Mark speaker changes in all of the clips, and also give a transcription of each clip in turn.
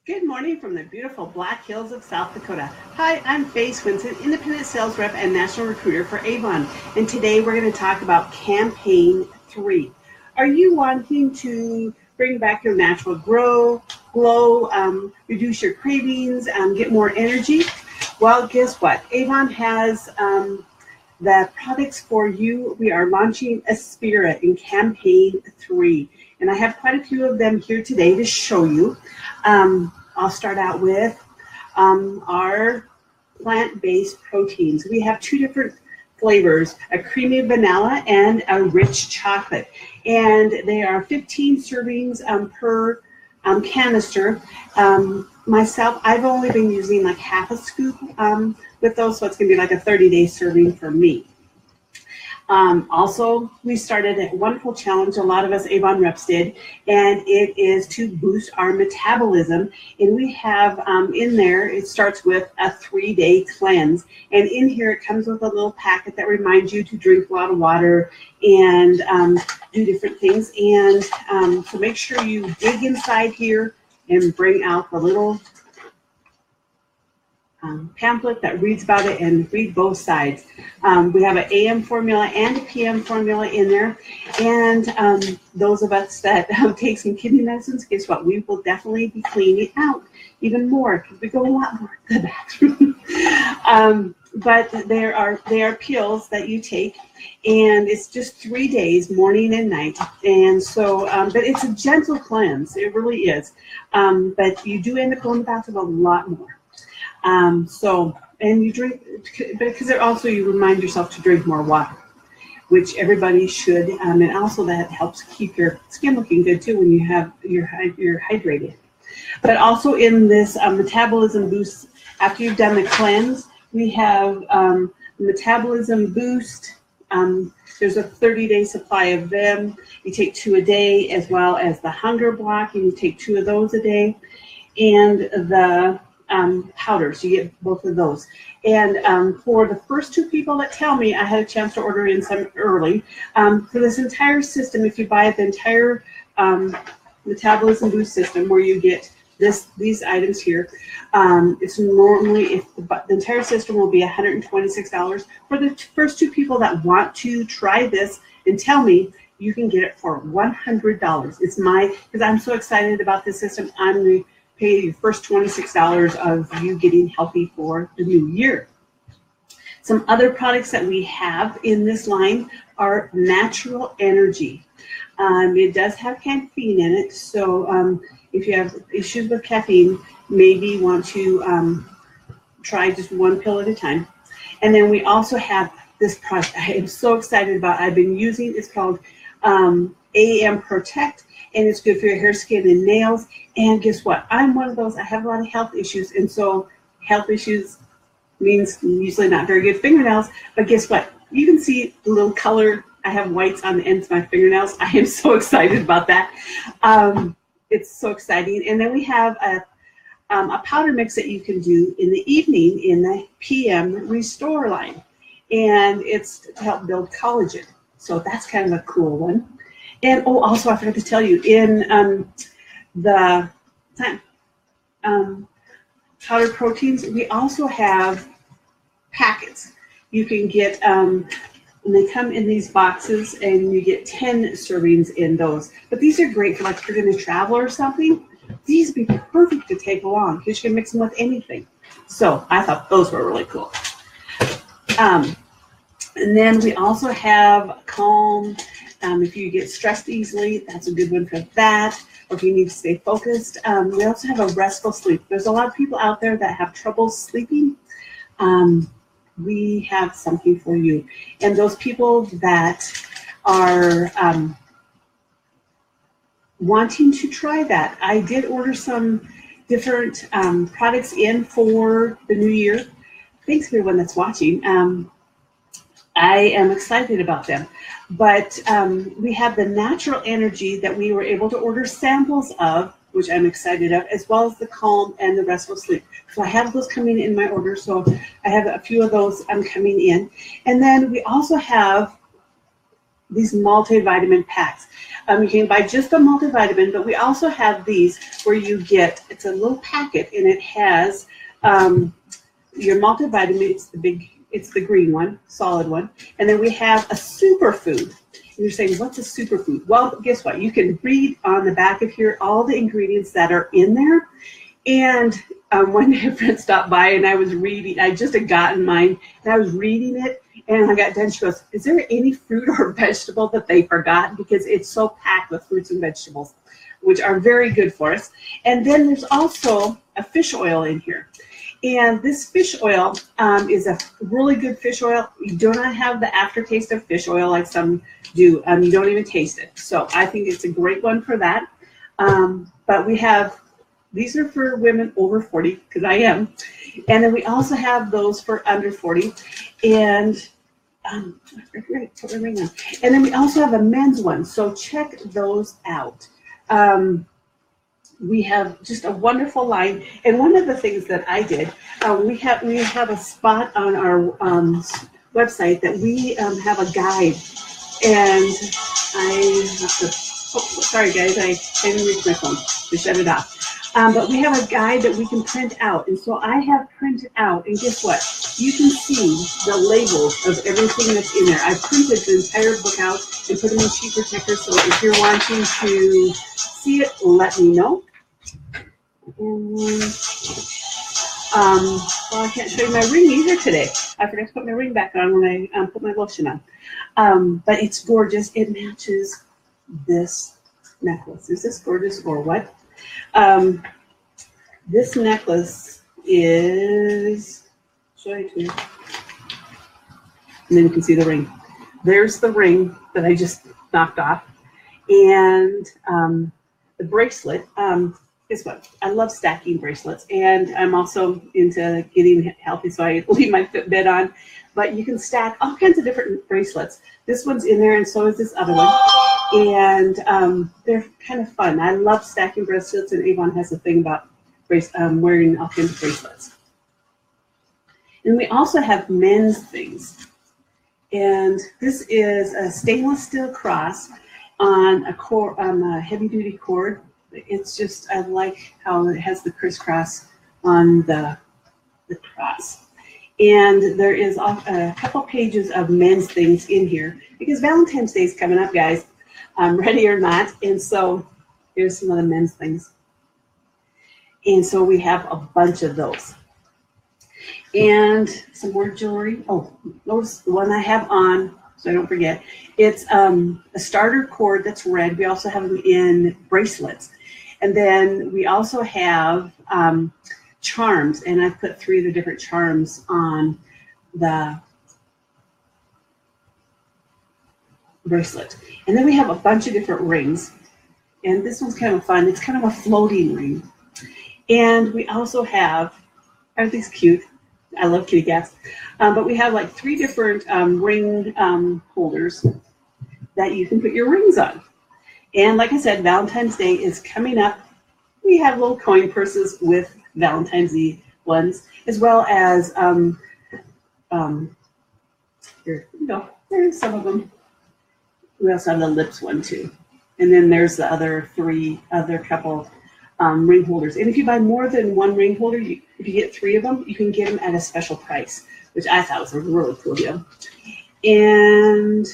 Speaker 1: Good morning from the beautiful Black Hills of South Dakota. Hi, I'm Faye Swinson, independent sales rep and national recruiter for Avon. And today we're going to talk about campaign 3. Are you wanting to bring back your natural glow, reduce your cravings, get more energy? Well, guess what? Avon has the products for you. We are launching Aspira in campaign 3. And I have quite a few of them here today to show you. I'll start out with our plant-based proteins. We have two different flavors, a creamy vanilla and a rich chocolate. And they are 15 servings per canister. Myself, I've only been using like half a scoop with those, so it's going to be like a 30-day serving for me. Also, we started a wonderful challenge, a lot of us Avon reps did, and it is to boost our metabolism. And we have in there, it starts with a 3-day cleanse. And in here, it comes with a little packet that reminds you to drink a lot of water and do different things. And so make sure you dig inside here and bring out the little pamphlet that reads about it and read both sides. We have an AM formula and a PM formula in there. And those of us that take some kidney medicines, guess what? We will definitely be cleaning out even more because we go a lot more to the bathroom. But they are pills that you take, and it's just 3 days, morning and night. And so, but it's a gentle cleanse. It really is. But you do end up going to the bathroom a lot more. And you drink, because also you remind yourself to drink more water, which everybody should, and also that helps keep your skin looking good too when you're hydrated. But also in this metabolism boost, after you've done the cleanse, we have metabolism boost. There's a 30-day supply of them. You take 2 a day, as well as the hunger block, and you take 2 of those a day, and the powders. You get both of those. And for the first 2 people that tell me, I had a chance to order in some early. For this entire system, if you buy the entire metabolism boost system, where you get these items here, it's normally, if the entire system will be $126. For the first 2 people that want to try this and tell me, you can get it for $100. It's because I'm so excited about this system. I'm going to pay your first $26 of you getting healthy for the new year. Some other products that we have in this line are natural energy. It does have caffeine in it, so if you have issues with caffeine, maybe want to try just 1 pill at a time. And then we also have this product I am so excited about. I've been using, it's called AM Protect, and it's good for your hair, skin, and nails. And guess what? I'm one of those, I have a lot of health issues, and so health issues means usually not very good fingernails, but guess what? You can see the little color. I have whites on the ends of my fingernails. I am so excited about that. It's so exciting. And then we have a powder mix that you can do in the evening in the PM Restore line, and it's to help build collagen. So that's kind of a cool one. And also I forgot to tell you, in the powder proteins, we also have packets. You can get, and they come in these boxes, and you get 10 servings in those. But these are great for, like, if you're going to travel or something. These would be perfect to take along because you can mix them with anything. So I thought those were really cool. And then we also have Calm. If you get stressed easily, that's a good one for that. Or if you need to stay focused. We also have a restful sleep. There's a lot of people out there that have trouble sleeping. We have something for you. And those people that are wanting to try that, I did order some different products in for the new year. Thanks for everyone that's watching. I am excited about them. But we have the natural energy that we were able to order samples of, which I'm excited of, as well as the Calm and the Restful Sleep. So I have those coming in my order. So I have a few of those coming in. And then we also have these multivitamin packs. You can buy just a multivitamin, but we also have these where you get, it's a little packet and it has your multivitamin. It's the green one, solid one. And then we have a superfood. And you're saying, what's a superfood? Well, guess what? You can read on the back of here all the ingredients that are in there. And one day a friend stopped by and I was reading, I just had gotten mine and I was reading it and I got done. She goes, is there any fruit or vegetable that they forgot? Because it's so packed with fruits and vegetables, which are very good for us. And then there's also a fish oil in here. And this fish oil is a really good fish oil. You do not have the aftertaste of fish oil like some do. You don't even taste it. So I think it's a great one for that. But we have, these are for women over 40, because I am. And then we also have those for under 40. And and then we also have a men's one. So check those out. We have just a wonderful line. And one of the things that I did, we have a spot on our website that we have a guide. And I have to, oh, sorry guys, I didn't reach my phone to shut it off. But we have a guide that we can print out. And so I have printed out, and guess what? You can see the labels of everything that's in there. I printed the entire book out and put them in sheet protector. So if you're wanting to see it, let me know. Well, I can't show you my ring either today. I forgot to put my ring back on when I put my lotion on. But it's gorgeous. It matches this necklace. Is this gorgeous or what? This necklace is, show it to you. And then you can see the ring. There's the ring that I just knocked off. And the bracelet, guess what? I love stacking bracelets, and I'm also into getting healthy, so I leave my Fitbit on. But you can stack all kinds of different bracelets. This one's in there, and so is this other one. And they're kind of fun. I love stacking bracelets, and Avon has a thing about wearing all kinds of bracelets. And we also have men's things. And this is a stainless steel cross on a heavy-duty cord. It's just, I like how it has the crisscross on the cross. And there is a couple pages of men's things in here because Valentine's Day is coming up, guys, ready or not. And so here's some of the men's things. And so we have a bunch of those. And some more jewelry. Oh, notice the one I have on, so I don't forget. It's a starter cord that's red. We also have them in bracelets. And then we also have charms, and I've put 3 of the different charms on the bracelet. And then we have a bunch of different rings. And this one's kind of fun. It's kind of a floating ring. And we also have, aren't these cute? I love kitty cats. But we have like 3 different ring holders that you can put your rings on. And like I said, Valentine's Day is coming up. We have little coin purses with Valentine's Day ones, as well as, here you go, there's some of them. We also have the lips one too. And then there's the other couple ring holders. And if you buy more than 1 ring holder, if you get 3 of them, you can get them at a special price, which I thought was a really cool deal. And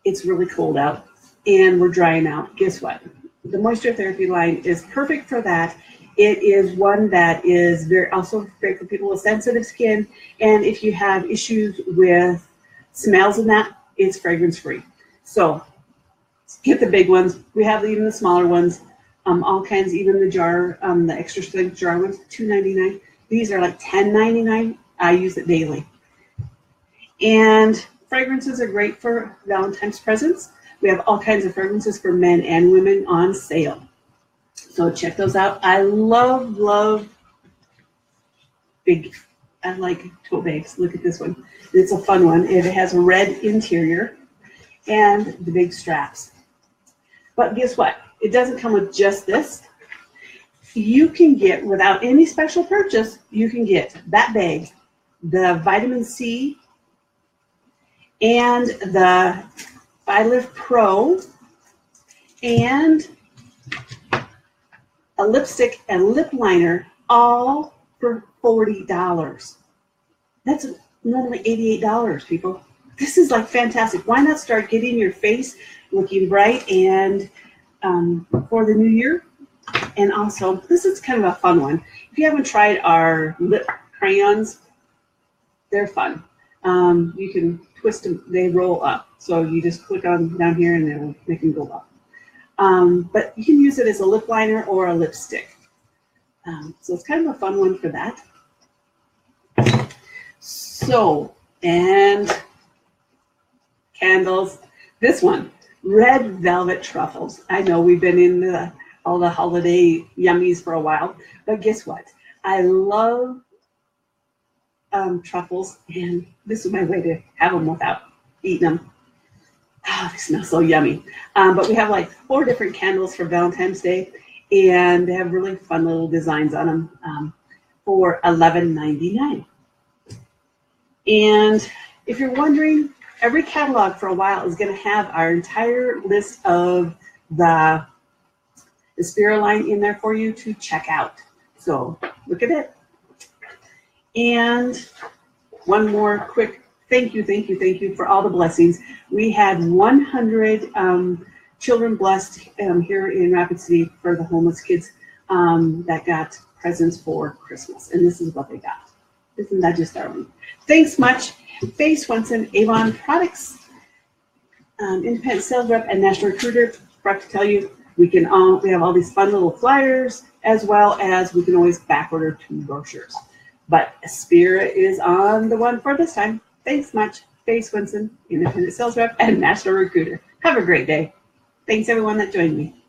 Speaker 1: it's really cold out and we're drying out. Guess what? The moisture therapy line is perfect for that. It is one that is also great for people with sensitive skin. And if you have issues with smells and that, it's fragrance free. So get the big ones. We have even the smaller ones, all kinds, even the jar, the extra strength jar ones, $2.99. These are like $10.99. I use it daily. And fragrances are great for Valentine's presents. We have all kinds of fragrances for men and women on sale. So check those out. I love I like tote bags. Look at this one. It's a fun one. It has a red interior and the big straps. But guess what? It doesn't come with just this. You can get, without any special purchase, you can get that bag, the vitamin C, and the Lift Pro, and a lipstick and lip liner, all for $40. That's normally $88, people. This is like fantastic. Why not start getting your face looking bright and for the new year? And also, this is kind of a fun one. If you haven't tried our lip crayons, they're fun. You can twist them, they roll up. So you just click on down here and they can go up. But you can use it as a lip liner or a lipstick. So it's kind of a fun one for that. So, and candles. This one, red velvet truffles. I know we've been in all the holiday yummies for a while, but guess what? I love truffles, and this is my way to have them without eating them. Oh, they smell so yummy. But we have like 4 different candles for Valentine's Day, and they have really fun little designs on them for $11.99. And if you're wondering, every catalog for a while is going to have our entire list of the Spira line in there for you to check out. So look at it. And one more quick thank you for all the blessings. We had 100 children blessed here in Rapid City for the homeless kids that got presents for Christmas. And this is what they got. Isn't that just darling? Thanks much. Faye Swenson, Avon Products, independent sales rep and national recruiter. Forgot to tell you, we have all these fun little flyers, as well as we can always back order 2 brochures. But Spira is on the one for this time. Thanks much. Faye Swenson, independent sales rep and national recruiter. Have a great day. Thanks everyone that joined me.